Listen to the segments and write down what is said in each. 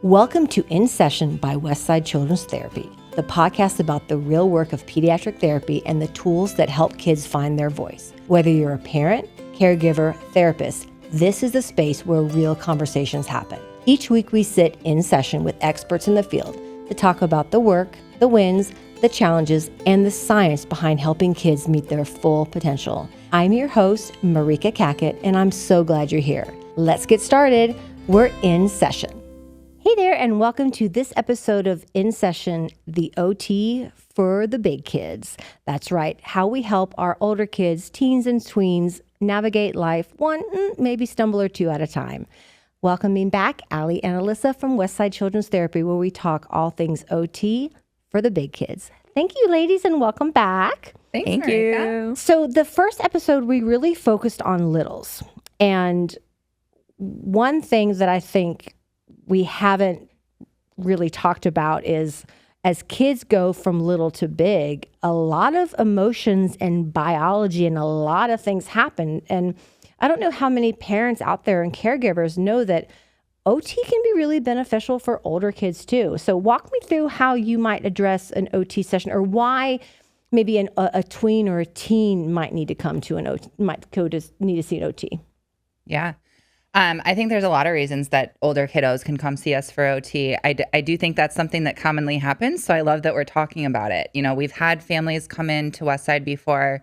Welcome to In Session by Westside Children's Therapy, the podcast about the real work of pediatric therapy and the tools that help kids find their voice. Whether you're a parent, caregiver, therapist, this is the space where real conversations happen. Each week we sit in session with experts in the field to talk about the work, the wins, the challenges, and the science behind helping kids meet their full potential. I'm your host, Marika Cackett, and I'm so glad you're here. Let's get started. We're in session. Hey there, and welcome to this episode of In Session, the OT for the big kids. That's right, how we help our older kids, teens and tweens, navigate life one, maybe stumble or two at a time. Welcoming back Allie and Alyssa from Westside Children's Therapy, where we talk all things OT for the big kids. Thank you, ladies, and welcome back. Thank you. So the first episode, we really focused on littles. And one thing that I think we haven't really talked about is as kids go from little to big, a lot of emotions and biology and a lot of things happen. And I don't know how many parents out there and caregivers know that OT can be really beneficial for older kids too. So walk me through how you might address an OT session, or why maybe a tween or a teen might need to come to an OT, need to see an OT. Yeah. I think there's a lot of reasons that older kiddos can come see us for OT. I do think that's something that commonly happens. So I love that we're talking about it. You know, we've had families come in to Westside before,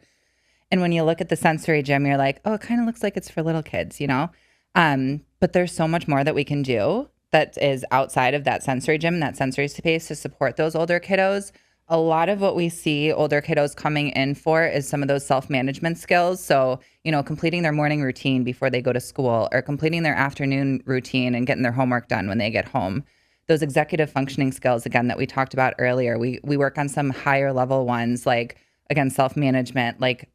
and when you look at the sensory gym, you're like, oh, it kind of looks like it's for little kids, you know? But there's so much more that we can do that is outside of that sensory gym, that sensory space to support those older kiddos. A lot of what we see older kiddos coming in for is some of those self-management skills. So, you know, completing their morning routine before they go to school, or completing their afternoon routine and getting their homework done when they get home. Those executive functioning skills, again, that we talked about earlier, we work on some higher level ones, like, again, self-management, like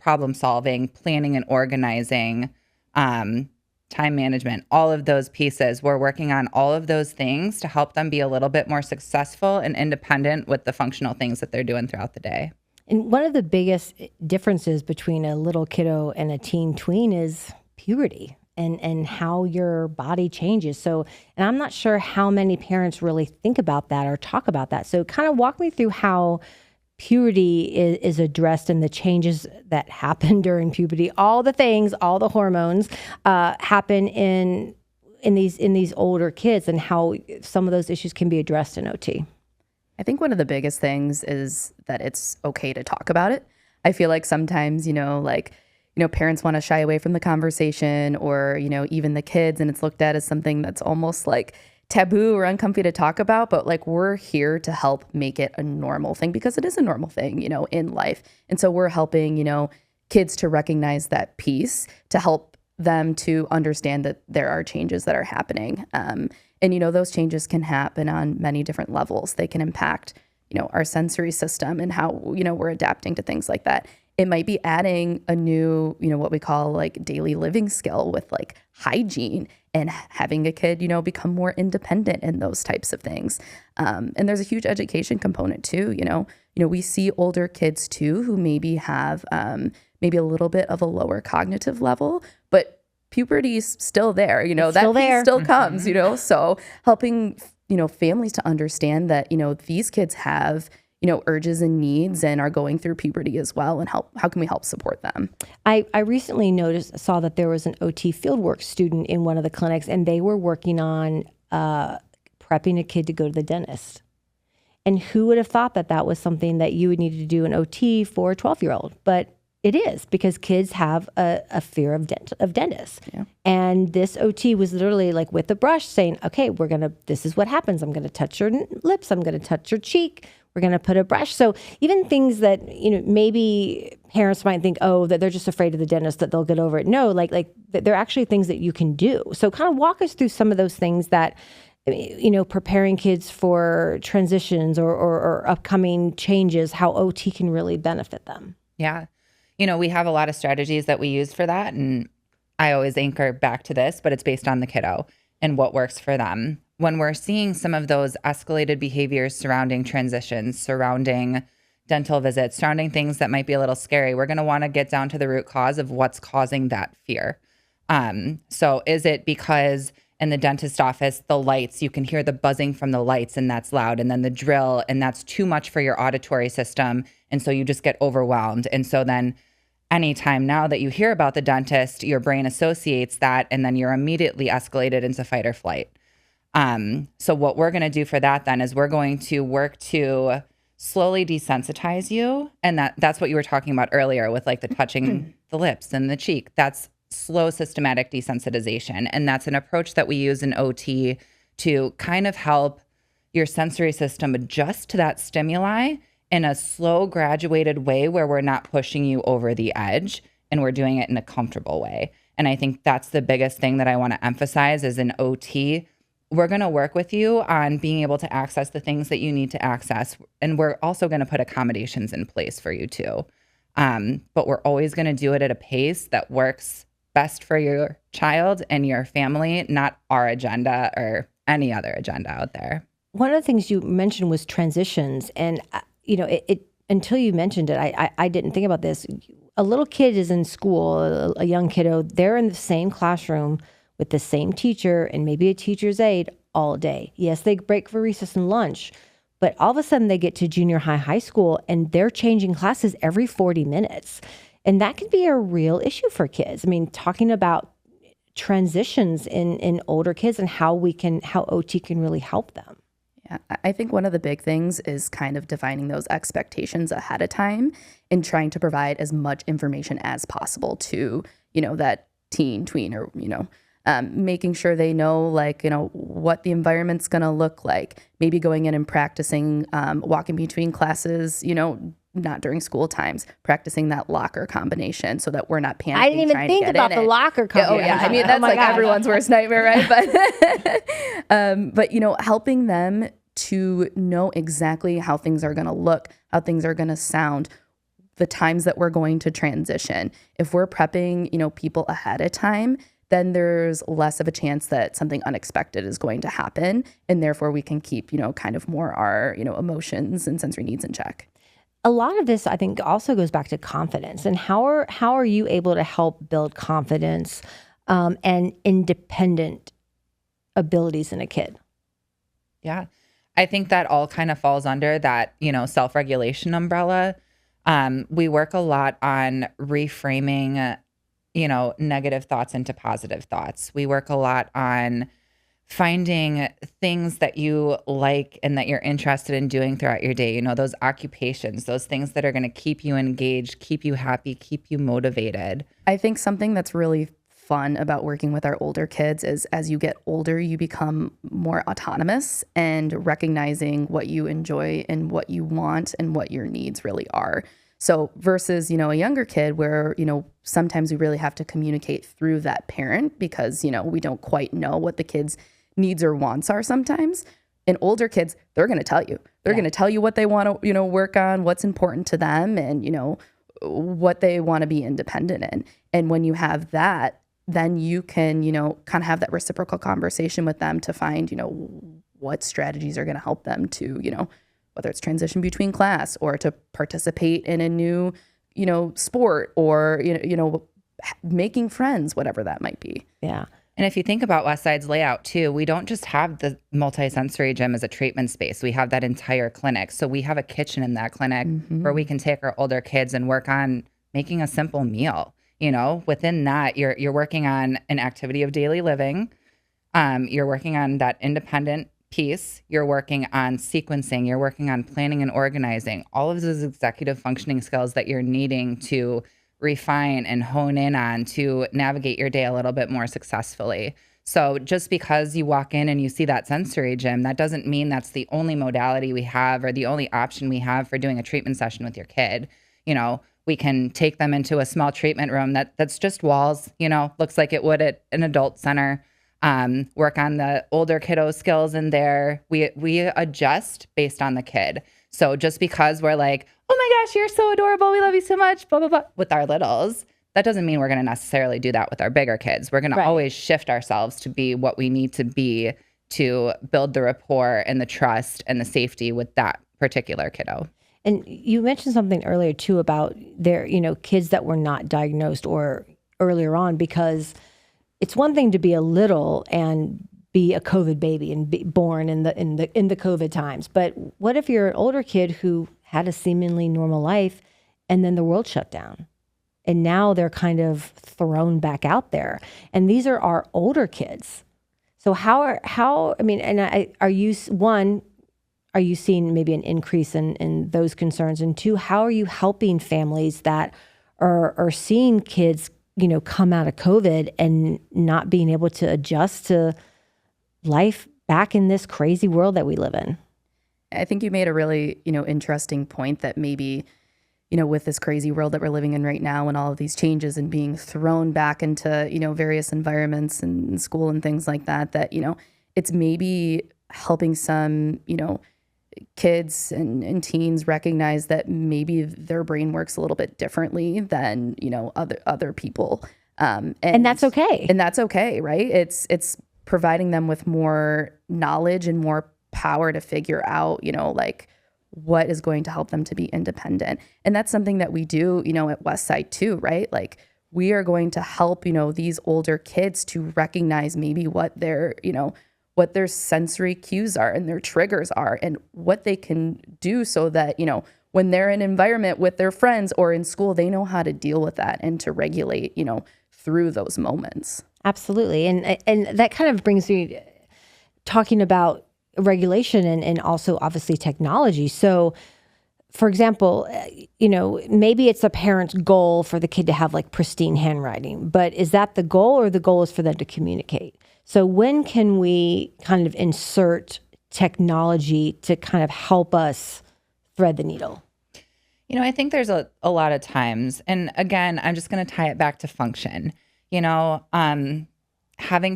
problem solving, planning and organizing, time management, all of those pieces. We're working on all of those things to help them be a little bit more successful and independent with the functional things that they're doing throughout the day. And one of the biggest differences between a little kiddo and a teen tween is puberty and how your body changes. So, and I'm not sure how many parents really think about that or talk about that. So kind of walk me through how puberty is addressed and the changes that happen during puberty. All the things, all the hormones happen in these older kids, and how some of those issues can be addressed in OT. I think one of the biggest things is that it's okay to talk about it. I feel like sometimes, parents want to shy away from the conversation, or, even the kids, and it's looked at as something that's almost like taboo or uncomfy to talk about, but like we're here to help make it a normal thing, because it is a normal thing, in life. And so we're helping, kids to recognize that piece, to help them to understand that there are changes that are happening. And, those changes can happen on many different levels. They can impact, our sensory system and how, we're adapting to things like that. It might be adding a new, what we call like daily living skill with like hygiene, and having a kid, become more independent in those types of things. And there's a huge education component too. We see older kids too who maybe have maybe a little bit of a lower cognitive level, but puberty's still there. That piece still comes. So helping families to understand that these kids have urges and needs and are going through puberty as well, and how can we help support them? I recently saw that there was an OT fieldwork student in one of the clinics, and they were working on prepping a kid to go to the dentist. And who would have thought that that was something that you would need to do an OT for a 12-year-old? But it is, because kids have a fear of dentists. Yeah. And this OT was literally like with a brush saying, okay, this is what happens. I'm going to touch your lips. I'm going to touch your cheek. We're going to put a brush. So even things that, maybe parents might think, oh, that they're just afraid of the dentist, that they'll get over it. No, like they're actually things that you can do. So kind of walk us through some of those things that, preparing kids for transitions or upcoming changes, how OT can really benefit them. Yeah. We have a lot of strategies that we use for that. And I always anchor back to this, but it's based on the kiddo and what works for them. When we're seeing some of those escalated behaviors surrounding transitions, surrounding dental visits, surrounding things that might be a little scary, we're going to want to get down to the root cause of what's causing that fear. So is it because In the dentist office, the lights, you can hear the buzzing from the lights and that's loud. And then the drill, and that's too much for your auditory system. And so you just get overwhelmed. And so then anytime now that you hear about the dentist, your brain associates that, and then you're immediately escalated into fight or flight. So what we're going to do for that then is we're going to work to slowly desensitize you. And that's what you were talking about earlier with like the touching the lips and the cheek. That's slow systematic desensitization. And that's an approach that we use in OT to kind of help your sensory system adjust to that stimuli in a slow, graduated way where we're not pushing you over the edge and we're doing it in a comfortable way. And I think that's the biggest thing that I want to emphasize is in OT, we're going to work with you on being able to access the things that you need to access. And we're also going to put accommodations in place for you too. But we're always going to do it at a pace that works best for your child and your family, not our agenda or any other agenda out there. One of the things you mentioned was transitions. And, it until you mentioned it, I didn't think about this. A little kid is in school, a young kiddo, they're in the same classroom with the same teacher and maybe a teacher's aide all day. Yes, they break for recess and lunch, but all of a sudden they get to junior high school and they're changing classes every 40 minutes. And that can be a real issue for kids. I mean, talking about transitions in older kids and how OT can really help them. Yeah, I think one of the big things is kind of defining those expectations ahead of time and trying to provide as much information as possible to, that tween or, making sure they know, what the environment's going to look like. Maybe going in and practicing walking between classes, not during school times, practicing that locker combination so that we're not panicking. I didn't even think about the locker combination. Yeah, I mean, that's everyone's worst nightmare, right? But helping them to know exactly how things are going to look, how things are going to sound, the times that we're going to transition. If we're prepping, people ahead of time, then there's less of a chance that something unexpected is going to happen. And therefore we can keep, kind of more our, emotions and sensory needs in check. A lot of this, I think, also goes back to confidence. And how are you able to help build confidence and independent abilities in a kid? Yeah, I think that all kind of falls under that, self-regulation umbrella. We work a lot on reframing, negative thoughts into positive thoughts. We work a lot on finding things that you like and that you're interested in doing throughout your day, those occupations, those things that are going to keep you engaged, keep you happy, keep you motivated. I think something that's really fun about working with our older kids is as you get older, you become more autonomous and recognizing what you enjoy and what you want and what your needs really are. So versus, a younger kid where, sometimes we really have to communicate through that parent because, we don't quite know what the kid's needs or wants are sometimes. In older kids, they're going to tell you. They're going to tell you what they want to, work on, what's important to them and, what they want to be independent in. And when you have that, then you can, kind of have that reciprocal conversation with them to find, what strategies are going to help them to, whether it's transition between class or to participate in a new, sport or, making friends, whatever that might be. Yeah. And if you think about Westside's layout too, we don't just have the multisensory gym as a treatment space. We have that entire clinic. So we have a kitchen in that clinic where we can take our older kids and work on making a simple meal. Within that, you're working on an activity of daily living. You're working on that independent piece. You're working on sequencing. You're working on planning and organizing. All of those executive functioning skills that you're needing to refine and hone in on to navigate your day a little bit more successfully. So just because you walk in and you see that sensory gym, that doesn't mean that's the only modality we have or the only option we have for doing a treatment session with your kid. We can take them into a small treatment room that's just walls, looks like it would at an adult center. Work on the older kiddo skills in there. We adjust based on the kid. So just because we're like, oh my gosh, you're so adorable, we love you so much, blah, blah, blah, with our littles, that doesn't mean we're going to necessarily do that with our bigger kids. We're going to always shift ourselves to be what we need to be to build the rapport and the trust and the safety with that particular kiddo. And you mentioned something earlier too about their, kids that were not diagnosed or earlier on, because it's one thing to be a little and be a COVID baby and be born in the COVID times. But what if you're an older kid who had a seemingly normal life and then the world shut down? And now they're kind of thrown back out there. And these are our older kids. So are you seeing maybe an increase in those concerns? And two, how are you helping families that are seeing kids, come out of COVID and not being able to adjust to life back in this crazy world that we live in? I think you made a really, interesting point that maybe, with this crazy world that we're living in right now and all of these changes and being thrown back into, various environments and school and things like that, it's maybe helping some, kids and teens recognize that maybe their brain works a little bit differently than, other people. And that's okay. And that's okay, right? It's providing them with more knowledge and more power to figure out, what is going to help them to be independent. And that's something that we do, at Westside too, right? Like we are going to help, these older kids to recognize maybe what their sensory cues are and their triggers are and what they can do so that, when they're in an environment with their friends or in school, they know how to deal with that and to regulate, through those moments. Absolutely. And that kind of brings me talking about regulation and also obviously technology. So for example, maybe it's a parent's goal for the kid to have like pristine handwriting, but is that the goal or the goal is for them to communicate? So when can we kind of insert technology to kind of help us thread the needle? I think there's a lot of times, and again, I'm just going to tie it back to function. Having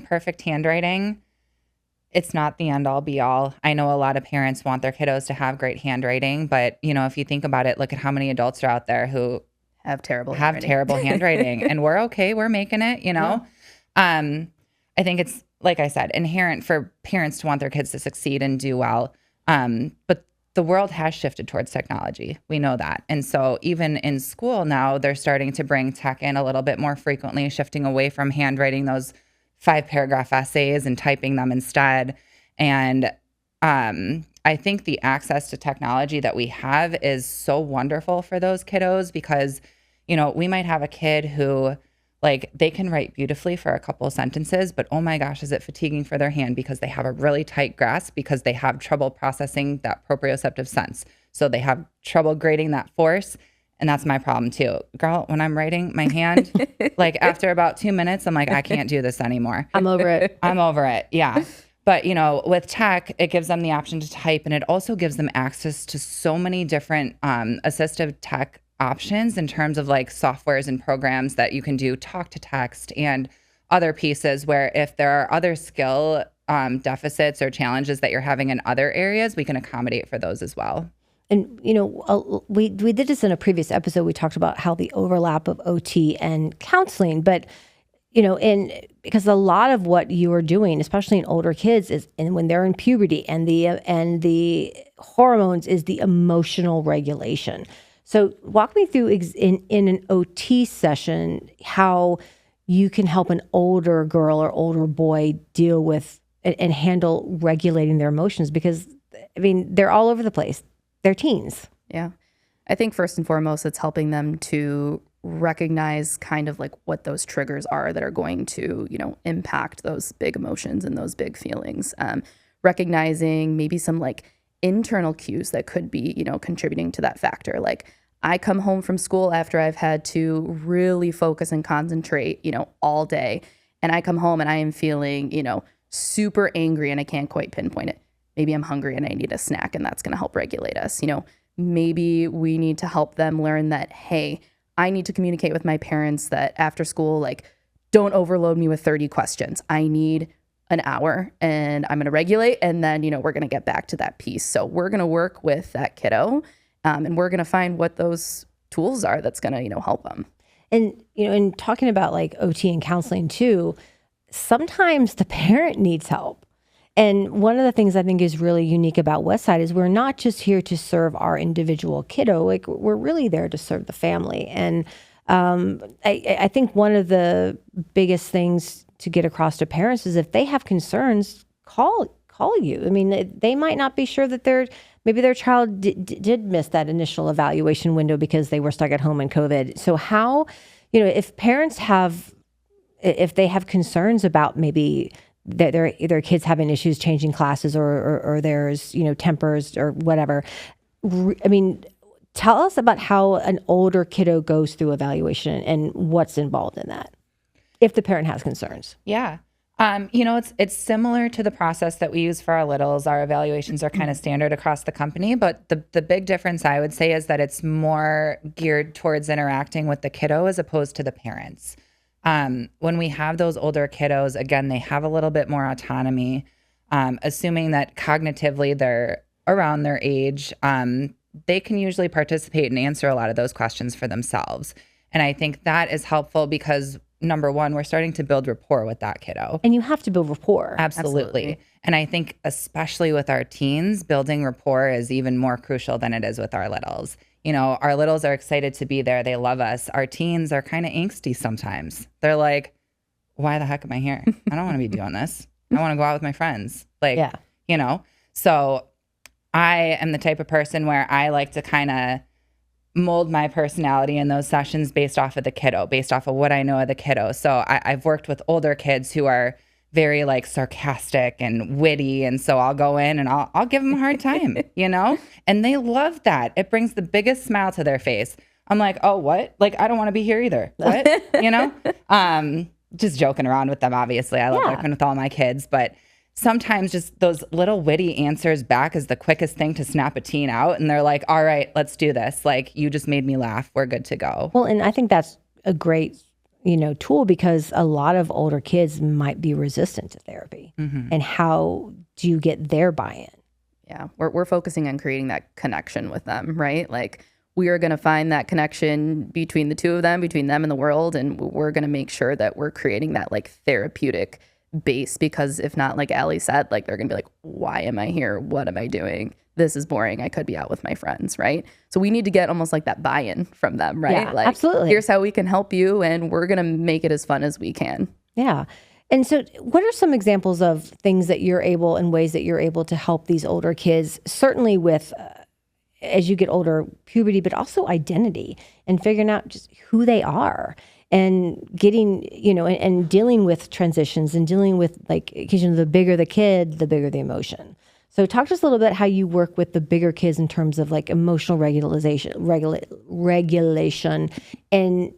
perfect handwriting, it's not the end all be all. I know a lot of parents want their kiddos to have great handwriting, but if you think about it, look at how many adults are out there who have terrible handwriting and we're okay. We're making it, Yeah. I think it's, like I said, inherent for parents to want their kids to succeed and do well. But the world has shifted towards technology. We know that. And so even in school now, they're starting to bring tech in a little bit more frequently, shifting away from handwriting those 5-paragraph essays and typing them instead. And I think the access to technology that we have is so wonderful for those kiddos because, we might have a kid who they can write beautifully for a couple of sentences, but oh my gosh, is it fatiguing for their hand because they have a really tight grasp because they have trouble processing that proprioceptive sense. So they have trouble grading that force. And that's my problem too. Girl, when I'm writing my hand, after about 2 minutes, I'm like, I can't do this anymore. I'm over it. I'm over it. Yeah. But, with tech, it gives them the option to type and it also gives them access to so many different assistive tech options in terms of softwares and programs that you can do talk to text and other pieces where if there are other skill deficits or challenges that you're having in other areas, we can accommodate for those as well. And, we did this in a previous episode. We talked about how the overlap of OT and counseling, but, because a lot of what you are doing, especially in older kids, is when they're in puberty and the hormones is the emotional regulation. So walk me through in an OT session, how you can help an older girl or older boy deal with and handle regulating their emotions because, they're all over the place. They're teens. Yeah. I think first and foremost, it's helping them to recognize kind of what those triggers are that are going to, impact those big emotions and those big feelings. Recognizing maybe some internal cues that could be, contributing to that factor. I come home from school after I've had to really focus and concentrate, all day. And I come home and I am feeling, super angry and I can't quite pinpoint it. Maybe I'm hungry and I need a snack and that's going to help regulate us. Maybe we need to help them learn that, hey, I need to communicate with my parents that after school, don't overload me with 30 questions. I need an hour and I'm going to regulate. And then, we're going to get back to that piece. So we're going to work with that kiddo and we're going to find what those tools are that's going to, help them. And, in talking about OT and counseling too, sometimes the parent needs help. And one of the things I think is really unique about Westside is we're not just here to serve our individual kiddo, we're really there to serve the family. And I think one of the biggest things to get across to parents is if they have concerns, call you. I mean, they might not be sure that maybe their child did miss that initial evaluation window because they were stuck at home in COVID. So how, if parents if they have concerns about maybe their kids having issues changing classes or there's, tempers or whatever, I mean, tell us about how an older kiddo goes through evaluation and what's involved in that, if the parent has concerns. Yeah. It's similar to the process that we use for our littles. Our evaluations are kind of standard across the company, but the big difference I would say is that it's more geared towards interacting with the kiddo as opposed to the parents. When we have those older kiddos, again, they have a little bit more autonomy, assuming that cognitively they're around their age. They can usually participate and answer a lot of those questions for themselves. And I think that is helpful because number one, we're starting to build rapport with that kiddo. And you have to build rapport. Absolutely. And I think especially with our teens, building rapport is even more crucial than it is with our littles. Our littles are excited to be there. They love us. Our teens are kind of angsty sometimes. They're like, why the heck am I here? I don't want to be doing this. I want to go out with my friends. So I am the type of person where I like to kind of mold my personality in those sessions based off of the kiddo, based off of what I know of the kiddo. So I've worked with older kids who are very sarcastic and witty. And so I'll go in and I'll give them a hard time, and they love that. It brings the biggest smile to their face. I'm like, oh, what? I don't want to be here either. What? Just joking around with them. Obviously I love working with all my kids, but sometimes just those little witty answers back is the quickest thing to snap a teen out. And they're like, all right, let's do this. You just made me laugh. We're good to go. Well, and I think that's a great, tool because a lot of older kids might be resistant to therapy. Mm-hmm. And how do you get their buy-in? Yeah, we're focusing on creating that connection with them, right? We are going to find that connection between the two of them, between them and the world. And we're going to make sure that we're creating that therapeutic base, because if not, like Allie said, they're gonna be like, why am I here? What am I doing? This is boring. I could be out with my friends, right? So we need to get almost that buy-in from them, right? Yeah, absolutely. Here's how we can help you, and we're gonna make it as fun as we can. Yeah. And so what are some examples of things that you're able and ways that you're able to help these older kids, certainly with as you get older, puberty, but also identity and figuring out just who they are? And getting, and dealing with transitions and dealing with the bigger the kid, the bigger the emotion. So talk to us a little bit how you work with the bigger kids in terms of emotional regulation. And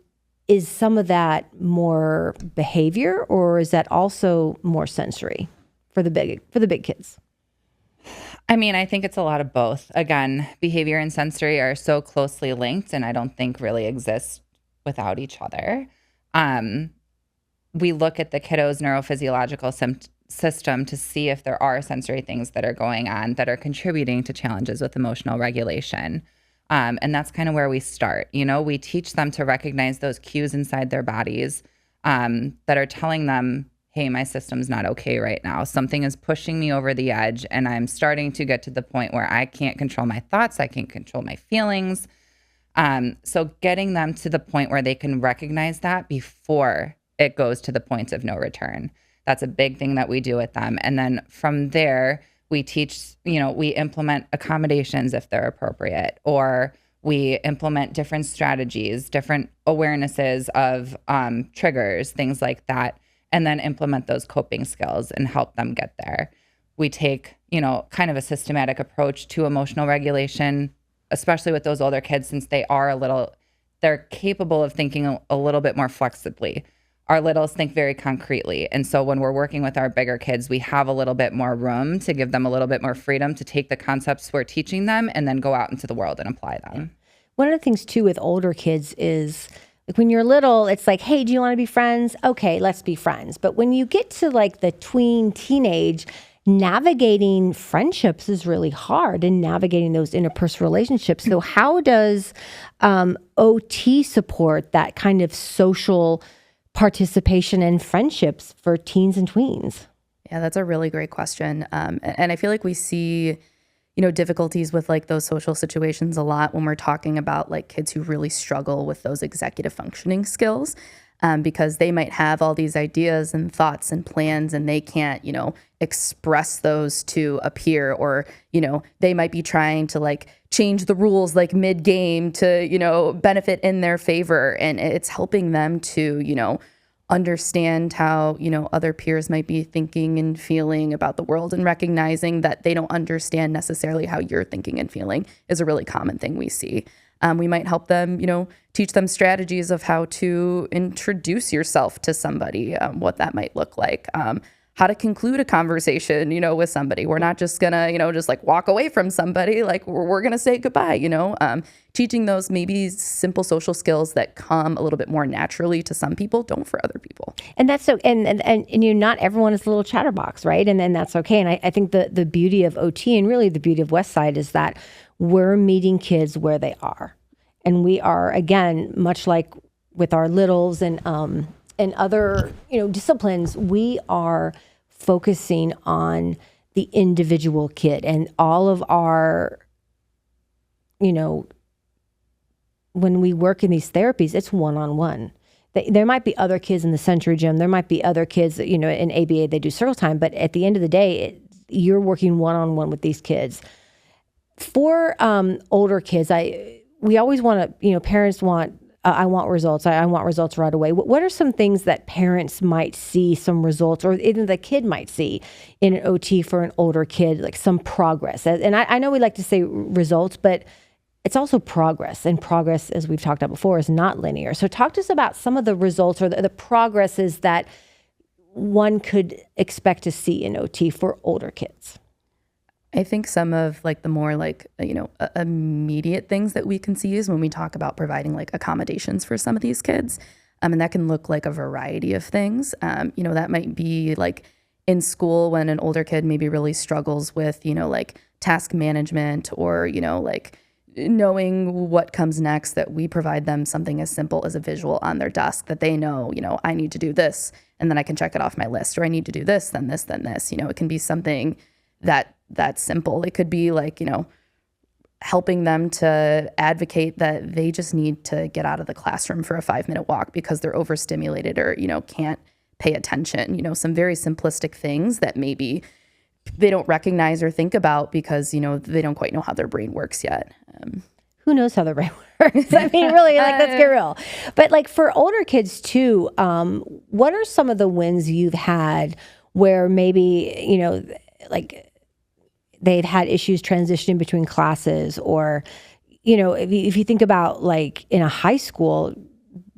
is some of that more behavior, or is that also more sensory for the big kids? I mean, I think it's a lot of both. Again, behavior and sensory are so closely linked, and I don't think really exist without each other. We look at the kiddo's neurophysiological system to see if there are sensory things that are going on that are contributing to challenges with emotional regulation. And that's kind of where we start. We teach them to recognize those cues inside their bodies that are telling them, hey, my system's not okay right now. Something is pushing me over the edge, and I'm starting to get to the point where I can't control my thoughts. I can't control my feelings. So getting them to the point where they can recognize that before it goes to the point of no return. That's a big thing that we do with them. And then from there, we teach, we implement accommodations if they're appropriate, or we implement different strategies, different awarenesses of triggers, things like that, and then implement those coping skills and help them get there. We take, kind of a systematic approach to emotional regulation, especially with those older kids, since they're capable of thinking a little bit more flexibly. Our littles think very concretely. And so when we're working with our bigger kids, we have a little bit more room to give them a little bit more freedom to take the concepts we're teaching them and then go out into the world and apply them. One of the things too with older kids is when you're little, it's like, hey, do you want to be friends? Okay, let's be friends. But when you get to the teenage, navigating friendships is really hard, and navigating those interpersonal relationships. So how does OT support that kind of social participation and friendships for teens and tweens? Yeah, that's a really great question. And I feel like we see, difficulties with those social situations a lot when we're talking about kids who really struggle with those executive functioning skills. because they might have all these ideas and thoughts and plans and they can't, express those to a peer, or, they might be trying to like change the rules like mid game to, benefit in their favor. And it's helping them to, understand how, other peers might be thinking and feeling about the world, and recognizing that they don't understand necessarily how you're thinking and feeling is a really common thing we see. We might help them, teach them strategies of how to introduce yourself to somebody, what that might look like, how to conclude a conversation, with somebody. We're not just gonna, just like walk away from somebody, like we're gonna say goodbye, teaching those maybe simple social skills that come a little bit more naturally to some people, don't for other people. And that's so, and not everyone is a little chatterbox, right? And then that's okay. And I think the beauty of OT, and really the beauty of Westside, is that we're meeting kids where they are. And we are, again, much like with our littles and other, disciplines, we are focusing on the individual kid. And all of our, when we work in these therapies, it's one-on-one. There might be other kids in the Century Gym. There might be other kids, in ABA, they do circle time. But at the end of the day, you're working one-on-one with these kids. For older kids, we always want to, parents want, I want results. I want results right away. What are some things that parents might see some results, or even the kid might see in an OT for an older kid, like some progress? And I know we like to say results, but it's also progress. And progress, as we've talked about before, is not linear. So talk to us about some of the results or the progresses that one could expect to see in OT for older kids. I think some of like the more like, immediate things that we can see is when we talk about providing like accommodations for some of these kids. And that can look like a variety of things. That might be like in school when an older kid maybe really struggles with, like task management, or, like knowing what comes next, that we provide them something as simple as a visual on their desk that they know, I need to do this and then I can check it off my list, or I need to do this, then this, then this. It can be something that's simple. It could be like, helping them to advocate that they just need to get out of the classroom for a 5-minute walk because they're overstimulated, or, can't pay attention, some very simplistic things that maybe they don't recognize or think about because, they don't quite know how their brain works yet. Who knows how the brain works? I mean, really, like, let's get real. But like for older kids too, what are some of the wins you've had where maybe, like they've had issues transitioning between classes, or, if you think about like in a high school,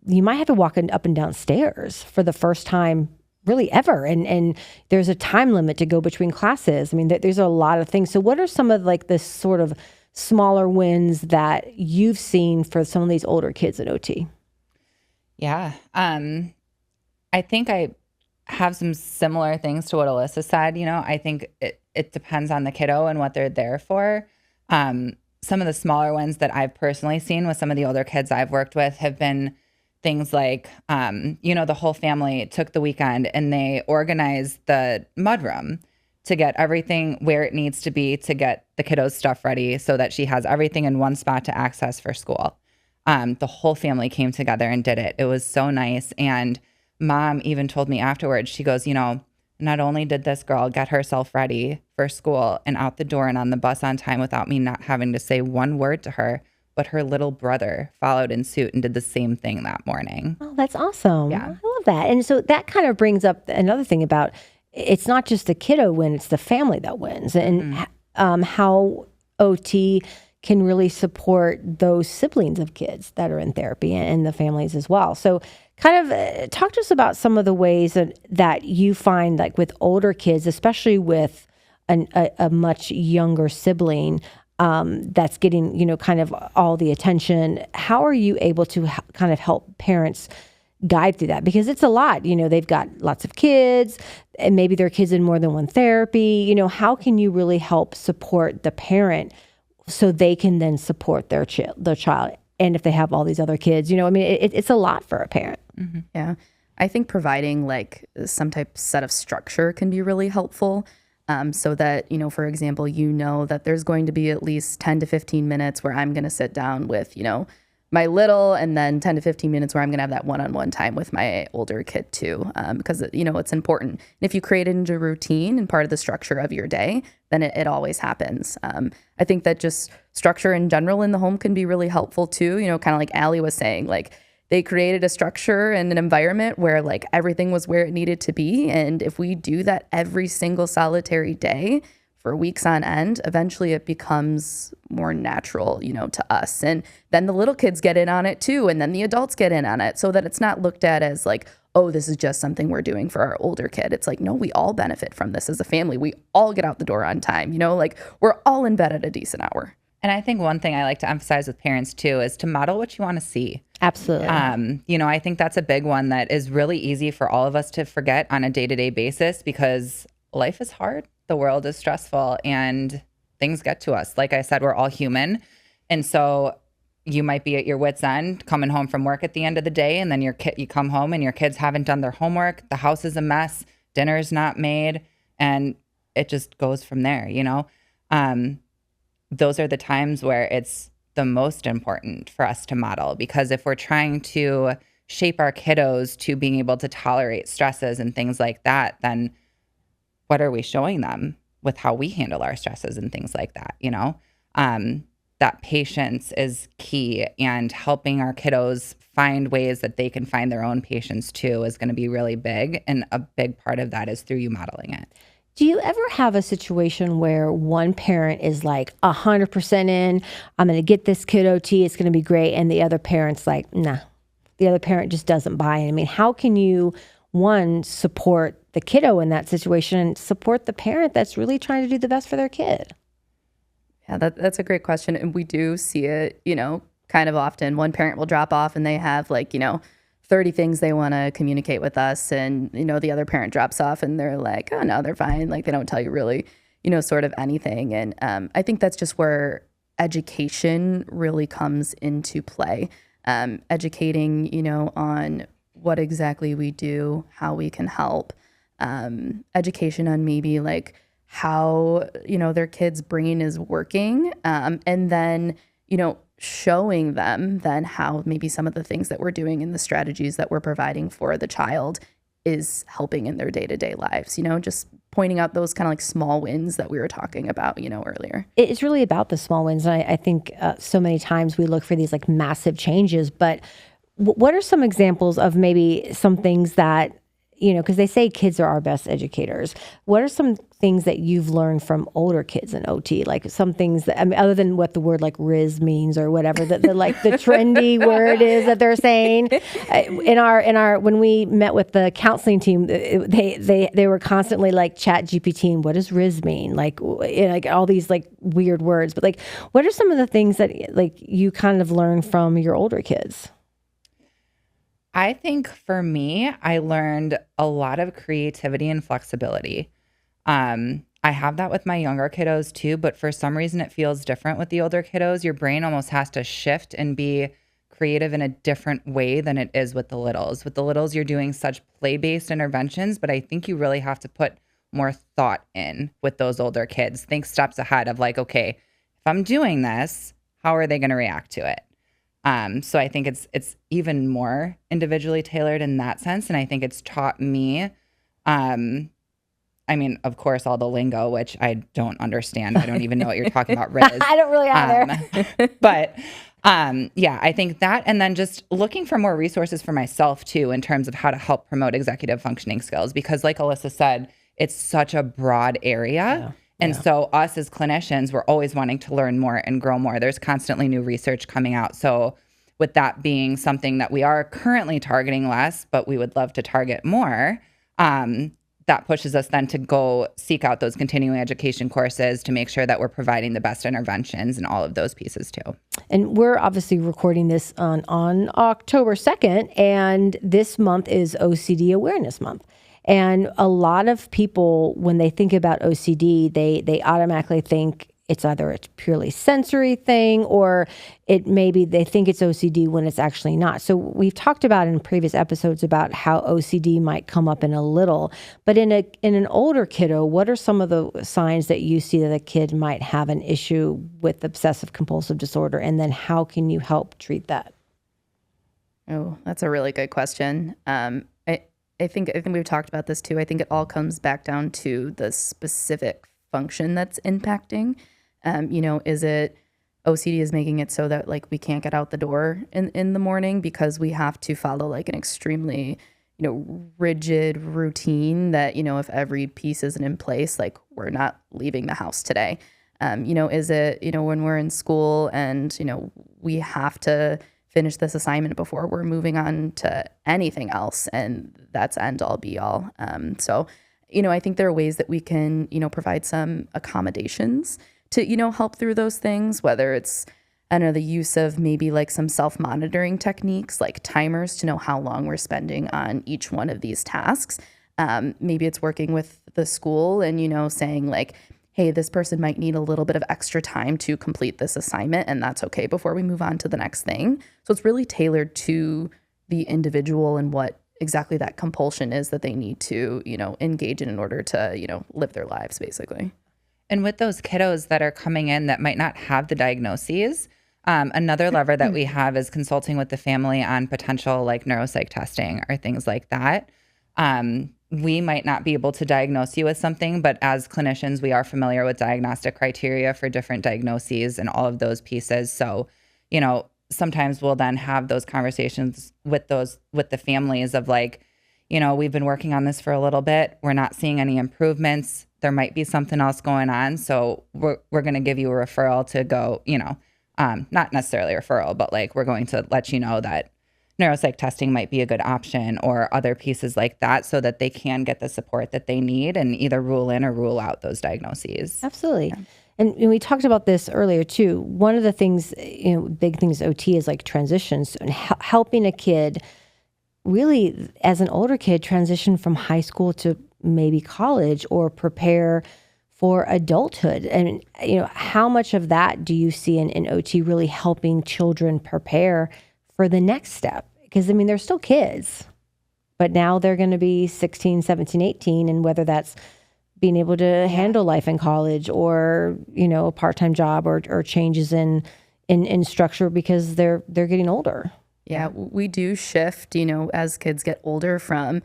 you might have to walk up and down stairs for the first time really ever. And there's a time limit to go between classes. I mean, there's a lot of things. So what are some of like the sort of smaller wins that you've seen for some of these older kids at OT? Yeah. I think I have some similar things to what Alyssa said. I think it depends on the kiddo and what they're there for. Some of the smaller ones that I've personally seen with some of the older kids I've worked with have been things like, the whole family took the weekend and they organized the mudroom to get everything where it needs to be to get the kiddo's stuff ready so that she has everything in one spot to access for school. The whole family came together and did it. It was so nice. And Mom even told me afterwards, she goes, not only did this girl get herself ready for school and out the door and on the bus on time without me not having to say one word to her, but her little brother followed in suit and did the same thing that morning. Oh, that's awesome. Yeah. I love that. And so that kind of brings up another thing about it's not just the kiddo win, it's the family that wins. And how OT can really support those siblings of kids that are in therapy and the families as well. So kind of talk to us about some of the ways that you find, like with older kids, especially with a much younger sibling that's getting, kind of all the attention. How are you able to kind of help parents guide through that? Because it's a lot, they've got lots of kids and maybe their kids in more than one therapy. How can you really help support the parent so they can then support their child? And if they have all these other kids, it's a lot for a parent. Mm-hmm. Yeah. I think providing like some type set of structure can be really helpful. So that, for example, that there's going to be at least 10 to 15 minutes where I'm going to sit down with, my little, and then 10 to 15 minutes where I'm going to have that one-on-one time with my older kid too, because, it's important. And if you create it into a routine and part of the structure of your day, then it always happens. I think that just structure in general in the home can be really helpful too, kind of like Allie was saying, like they created a structure and an environment where like everything was where it needed to be. And if we do that every single solitary day for weeks on end, eventually it becomes more natural, to us. And then the little kids get in on it too. And then the adults get in on it, so that it's not looked at as like, oh, this is just something we're doing for our older kid. It's like, no, we all benefit from this as a family. We all get out the door on time, like we're all in bed at a decent hour. And I think one thing I like to emphasize with parents too is to model what you want to see. Absolutely. I think that's a big one that is really easy for all of us to forget on a day-to-day basis, because life is hard. The world is stressful and things get to us. Like I said, we're all human. And so you might be at your wit's end coming home from work at the end of the day, and then you come home and your kids haven't done their homework. The house is a mess. Dinner's not made. And it just goes from there, Those are the times where it's the most important for us to model, because if we're trying to shape our kiddos to being able to tolerate stresses and things like that, then what are we showing them with how we handle our stresses and things like that, that patience is key, and helping our kiddos find ways that they can find their own patience too is going to be really big. And a big part of that is through you modeling it. Do you ever have a situation where one parent is like 100% in, I'm going to get this kid OT, it's going to be great, and the other parent's like, nah, the other parent just doesn't buy it? I mean, how can you, one, support the kiddo in that situation and support the parent that's really trying to do the best for their kid? Yeah, that's a great question. And we do see it, kind of often. One parent will drop off and they have 30 things they want to communicate with us. And, the other parent drops off and they're like, oh, no, they're fine. Like, they don't tell you really, sort of anything. And I think that's just where education really comes into play. Educating, on what exactly we do, how we can help. Education on maybe like how, their kid's brain is working. And then, showing them then how maybe some of the things that we're doing and the strategies that we're providing for the child is helping in their day-to-day lives, just pointing out those kind of like small wins that we were talking about, earlier. It's really about the small wins. And I think so many times we look for these like massive changes, but what are some examples of maybe some things that, because they say kids are our best educators. What are some things that you've learned from older kids in OT? Like some things that, other than what the word like Riz means or whatever, the like the trendy word is that they're saying. In our when we met with the counseling team, they were constantly like chat GPT, what does Riz mean? Like all these like weird words. But like, what are some of the things that like you kind of learn from your older kids? I think for me, I learned a lot of creativity and flexibility. I have that with my younger kiddos too, but for some reason it feels different with the older kiddos. Your brain almost has to shift and be creative in a different way than it is with the littles. With the littles, you're doing such play-based interventions, but I think you really have to put more thought in with those older kids. Think steps ahead of like, okay, if I'm doing this, how are they going to react to it? So I think it's even more individually tailored in that sense. And I think it's taught me, of course, all the lingo, which I don't understand. I don't even know what you're talking about, Riz. I don't really either. But I think that, and then just looking for more resources for myself too, in terms of how to help promote executive functioning skills, because like Alyssa said, it's such a broad area. Yeah. And so us as clinicians, we're always wanting to learn more and grow more. There's constantly new research coming out. So with that being something that we are currently targeting less, but we would love to target more, that pushes us then to go seek out those continuing education courses to make sure that we're providing the best interventions and all of those pieces too. And we're obviously recording this on October 2nd, and this month is OCD Awareness Month. And a lot of people, when they think about OCD, they automatically think it's either a purely sensory thing or it maybe they think it's OCD when it's actually not. So we've talked about in previous episodes about how OCD might come up in a little, but in an older kiddo, what are some of the signs that you see that a kid might have an issue with obsessive compulsive disorder, and then how can you help treat that? Oh, that's a really good question. I think we've talked about this too. I think it all comes back down to the specific function that's impacting. Is it OCD is making it so that like we can't get out the door in the morning because we have to follow like an extremely, rigid routine that, if every piece isn't in place, like we're not leaving the house today. Is it, when we're in school and, we have to finish this assignment before we're moving on to anything else, and that's end all be all. So I think there are ways that we can, provide some accommodations to, help through those things, whether it's, I don't know, the use of maybe like some self-monitoring techniques like timers to know how long we're spending on each one of these tasks. Maybe it's working with the school and, saying like, hey, this person might need a little bit of extra time to complete this assignment, and that's okay before we move on to the next thing. So it's really tailored to the individual and what exactly that compulsion is that they need to, engage in order to, live their lives, basically. And with those kiddos that are coming in that might not have the diagnoses, another lever that we have is consulting with the family on potential like neuropsych testing or things like that. We might not be able to diagnose you with something, but as clinicians, we are familiar with diagnostic criteria for different diagnoses and all of those pieces. So, sometimes we'll then have those conversations with the families of like, we've been working on this for a little bit. We're not seeing any improvements. There might be something else going on. So we're going to give you a referral to go, not necessarily a referral, but like we're going to let you know that neuropsych testing might be a good option or other pieces like that so that they can get the support that they need and either rule in or rule out those diagnoses. Absolutely. Yeah. And we talked about this earlier too. One of the things, big things OT is like transitions and helping a kid really as an older kid transition from high school to maybe college or prepare for adulthood. And, how much of that do you see in OT really helping children prepare for the next step? Because, they're still kids, but now they're going to be 16, 17, 18, and whether that's being able to handle life in college or, a part-time job or changes in structure because they're getting older. Yeah, we do shift, as kids get older from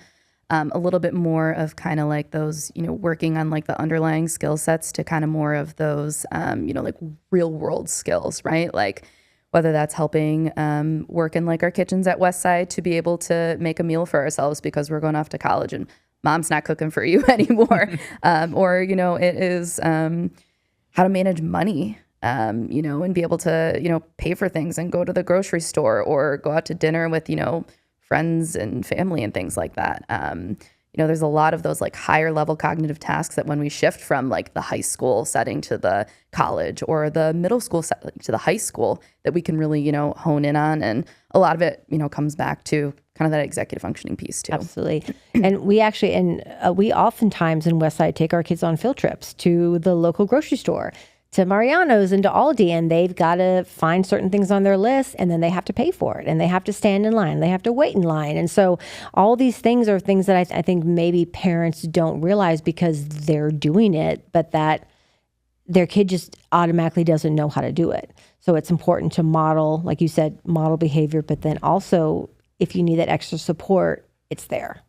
a little bit more of kind of like those, working on like the underlying skill sets to kind of more of those, like real world skills, right? Like whether that's helping work in like our kitchens at Westside to be able to make a meal for ourselves because we're going off to college and mom's not cooking for you anymore. Or, it is how to manage money, and be able to, pay for things and go to the grocery store or go out to dinner with, friends and family and things like that. There's a lot of those like higher level cognitive tasks that when we shift from like the high school setting to the college or the middle school setting to the high school that we can really, hone in on. And a lot of it, comes back to kind of that executive functioning piece too. Absolutely. And we actually, we oftentimes in Westside take our kids on field trips to the local grocery store, to Mariano's and to Aldi, and they've got to find certain things on their list, and then they have to pay for it, and they have to stand in line, they have to wait in line. And so all these things are things that I think maybe parents don't realize because they're doing it, but that their kid just automatically doesn't know how to do it. So it's important to model, like you said, model behavior, but then also if you need that extra support, it's there.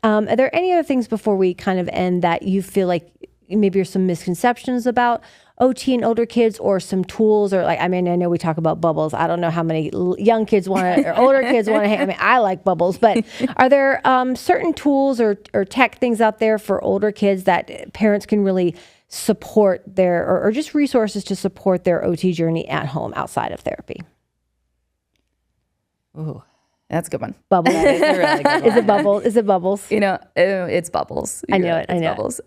Are there any other things before we kind of end that you feel like maybe there's some misconceptions about OT and older kids or some tools or like, I know we talk about bubbles. I don't know how many young kids want to or older kids want to, I like bubbles, but are there certain tools or tech things out there for older kids that parents can really support their, or just resources to support their OT journey at home outside of therapy? Ooh. That's a good one. Bubbles. That is a really good one. Is it bubbles? Is it bubbles? It's bubbles. I know it. I know bubbles.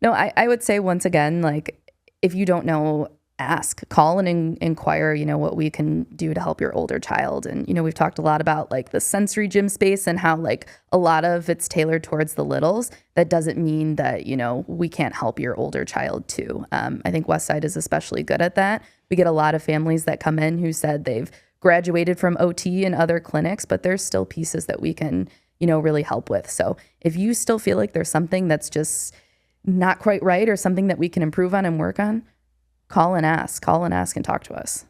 No, I would say once again, like if you don't know, ask, call and inquire, what we can do to help your older child. And, we've talked a lot about like the sensory gym space and how like a lot of it's tailored towards the littles. That doesn't mean that, we can't help your older child too. I think Westside is especially good at that. We get a lot of families that come in who said they've graduated from OT and other clinics, but there's still pieces that we can, really help with. So if you still feel like there's something that's just not quite right or something that we can improve on and work on, call and ask and talk to us.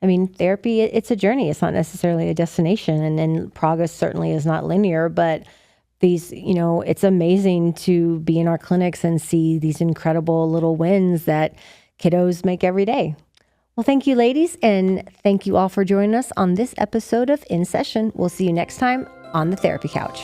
I mean, therapy, it's a journey. It's not necessarily a destination. And then progress certainly is not linear, but these, it's amazing to be in our clinics and see these incredible little wins that kiddos make every day. Well, thank you, ladies. And thank you all for joining us on this episode of In Session. We'll see you next time on the Therapy Couch.